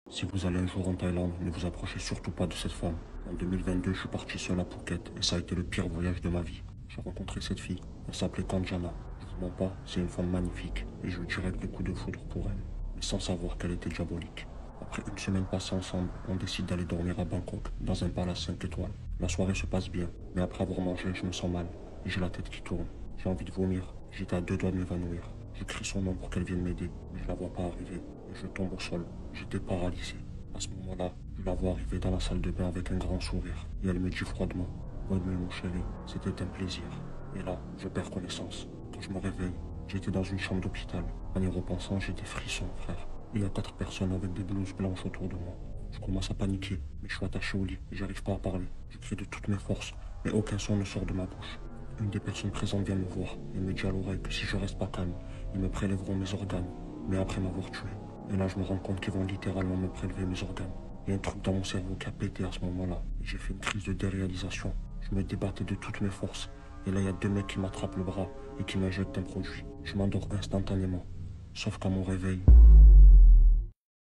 Si vous allez un jour en Thaïlande, ne vous approchez surtout pas de cette femme. En 2022, je suis parti seul à Phuket et ça a été le pire voyage de ma vie. J'ai rencontré cette fille. Elle s'appelait Kanjana. Je vous mens pas, c'est une femme magnifique et j'ai eu direct le coup de foudre pour elle, mais sans savoir qu'elle était diabolique. Après une semaine passée ensemble, on décide d'aller dormir à Bangkok, dans un palace 5 étoiles. La soirée se passe bien, mais après avoir mangé, je me sens mal et j'ai la tête qui tourne. J'ai envie de vomir. J'étais à 2 doigts de m'évanouir. Je crie son nom pour qu'elle vienne m'aider, mais je la vois pas arriver et je tombe au sol. J'étais paralysé. À ce moment-là, je la vois arriver dans la salle de bain avec un grand sourire et elle me dit froidement: Bonne nuit mon chéri, c'était un plaisir. Et là, je perds connaissance. Quand je me réveille, j'étais dans une chambre d'hôpital. En y repensant, j'ai des frissons, frère. Et il y a 4 personnes avec des blouses blanches autour de moi. Je commence à paniquer, mais je suis attaché au lit et j'arrive pas à parler. Je crie de toutes mes forces, mais aucun son ne sort de ma bouche. Une des personnes présentes vient me voir et me dit à l'oreille que si je reste pas calme, ils me prélèveront mes organes, mais après m'avoir tué. Et là, je me rends compte qu'ils vont littéralement me prélever mes organes. Il y a un truc dans mon cerveau qui a pété à ce moment-là. Et j'ai fait une crise de déréalisation. Je me débattais de toutes mes forces. Et là, il y a 2 mecs qui m'attrapent le bras et qui m'injectent un produit. Je m'endors instantanément. Sauf qu'à mon réveil,